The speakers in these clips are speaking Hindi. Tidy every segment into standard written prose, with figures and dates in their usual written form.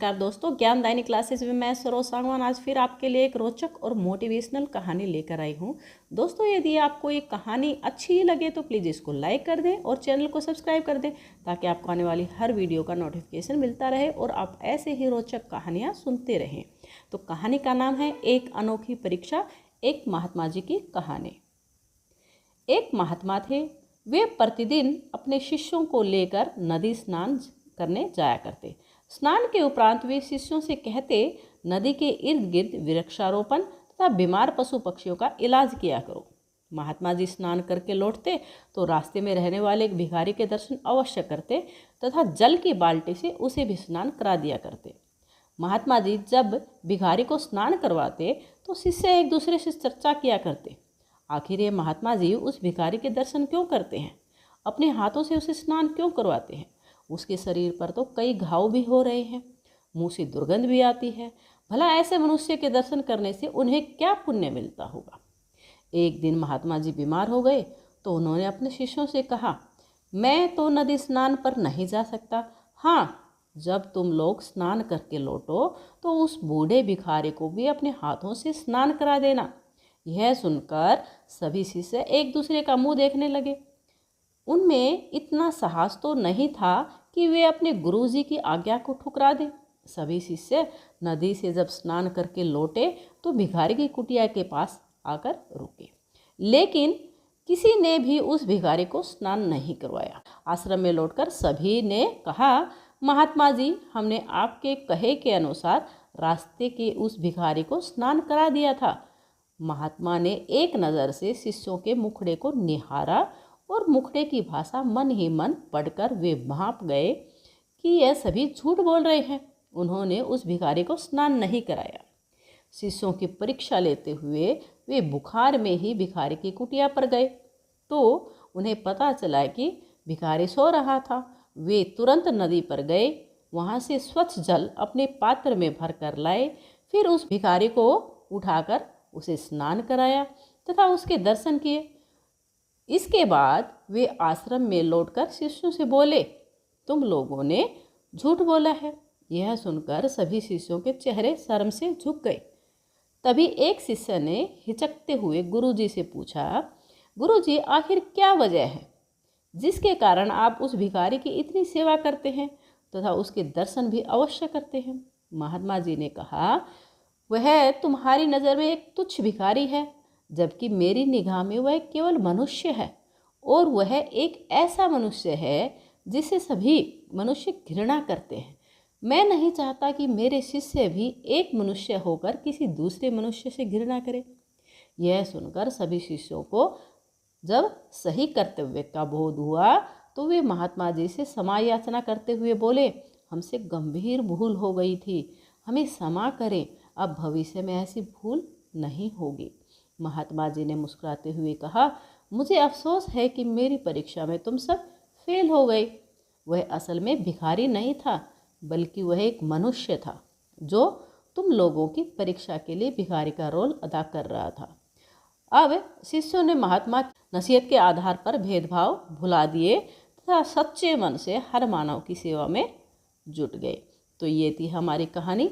नमस्कार दोस्तों, ज्ञानदायिनी क्लासेस में मैं सरोज सांगवान आज फिर आपके लिए एक रोचक और मोटिवेशनल कहानी लेकर आई हूँ। दोस्तों, यदि आपको ये कहानी अच्छी लगे तो प्लीज़ इसको लाइक कर दें और चैनल को सब्सक्राइब कर दें ताकि आपको आने वाली हर वीडियो का नोटिफिकेशन मिलता रहे और आप ऐसे ही रोचक कहानियाँ सुनते रहें। तो कहानी का नाम है एक अनोखी परीक्षा, एक महात्मा जी की कहानी। एक महात्मा थे। वे प्रतिदिन अपने शिष्यों को लेकर नदी स्नान करने जाया करते। स्नान के उपरांत वे शिष्यों से कहते, नदी के इर्द गिर्द वृक्षारोपण तथा बीमार पशु पक्षियों का इलाज किया करो। महात्मा जी स्नान करके लौटते तो रास्ते में रहने वाले एक भिखारी के दर्शन अवश्य करते तथा जल की बाल्टी से उसे भी स्नान करा दिया करते। महात्मा जी जब भिखारी को स्नान करवाते तो शिष्य एक दूसरे से चर्चा किया करते, आखिर ये महात्मा जी उस भिखारी के दर्शन क्यों करते हैं, अपने हाथों से उसे स्नान क्यों करवाते हैं। उसके शरीर पर तो कई घाव भी हो रहे हैं, मुंह से दुर्गंध भी आती है। भला ऐसे मनुष्य के दर्शन करने से उन्हें क्या पुण्य मिलता होगा। एक दिन महात्मा जी बीमार हो गए तो उन्होंने अपने शिष्यों से कहा, मैं तो नदी स्नान पर नहीं जा सकता। हाँ, जब तुम लोग स्नान करके लौटो तो उस बूढ़े भिखारी को भी अपने हाथों से स्नान करा देना। यह सुनकर सभी शिष्य एक दूसरे का मुंह देखने लगे। उनमें इतना साहस तो नहीं था कि वे अपने गुरुजी की आज्ञा को ठुकरा दें। सभी शिष्य नदी से जब स्नान करके लौटे तो भिखारी की कुटिया के पास आकर रुके, लेकिन किसी ने भी उस भिखारी को स्नान नहीं करवाया। आश्रम में लौटकर सभी ने कहा, महात्मा जी, हमने आपके कहे के अनुसार रास्ते के उस भिखारी को स्नान करा दिया था। महात्मा ने एक नज़र से शिष्यों के मुखड़े को निहारा और मुखड़े की भाषा मन ही मन पढ़कर वे भांप गए कि यह सभी झूठ बोल रहे हैं। उन्होंने उस भिखारी को स्नान नहीं कराया। शिष्यों की परीक्षा लेते हुए वे बुखार में ही भिखारी की कुटिया पर गए तो उन्हें पता चला कि भिखारी सो रहा था। वे तुरंत नदी पर गए, वहाँ से स्वच्छ जल अपने पात्र में भर कर लाए। फिर उस भिखारी को उठाकर उसे स्नान कराया तथा उसके दर्शन किए। इसके बाद वे आश्रम में लौटकर शिष्यों से बोले, तुम लोगों ने झूठ बोला है। यह सुनकर सभी शिष्यों के चेहरे शर्म से झुक गए। तभी एक शिष्य ने हिचकते हुए गुरुजी से पूछा, गुरुजी, आखिर क्या वजह है जिसके कारण आप उस भिखारी की इतनी सेवा करते हैं तथा उसके दर्शन भी अवश्य करते हैं। महात्मा जी ने कहा, वह तुम्हारी नज़र में एक तुच्छ भिखारी है, जबकि मेरी निगाह में वह केवल मनुष्य है, और वह एक ऐसा मनुष्य है जिसे सभी मनुष्य घृणा करते हैं। मैं नहीं चाहता कि मेरे शिष्य भी एक मनुष्य होकर किसी दूसरे मनुष्य से घृणा करें। यह सुनकर सभी शिष्यों को जब सही कर्तव्य का बोध हुआ तो वे महात्मा जी से क्षमा याचना करते हुए बोले, हमसे गंभीर भूल हो गई थी, हमें क्षमा करें, अब भविष्य में ऐसी भूल नहीं होगी। महात्मा जी ने मुस्कुराते हुए कहा, मुझे अफसोस है कि मेरी परीक्षा में तुम सब फेल हो गए। वह असल में भिखारी नहीं था, बल्कि वह एक मनुष्य था जो तुम लोगों की परीक्षा के लिए भिखारी का रोल अदा कर रहा था। अब शिष्यों ने महात्मा की नसीहत के आधार पर भेदभाव भुला दिए तथा सच्चे मन से हर मानव की सेवा में जुट गए। तो ये थी हमारी कहानी,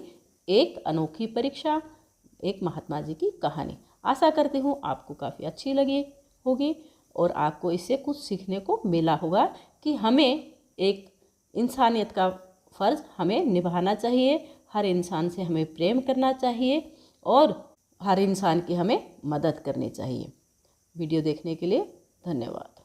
एक अनोखी परीक्षा, एक महात्मा जी की कहानी। आशा करती हूँ आपको काफ़ी अच्छी लगी होगी और आपको इससे कुछ सीखने को मिला होगा कि हमें एक इंसानियत का फ़र्ज़ हमें निभाना चाहिए, हर इंसान से हमें प्रेम करना चाहिए और हर इंसान की हमें मदद करनी चाहिए। वीडियो देखने के लिए धन्यवाद।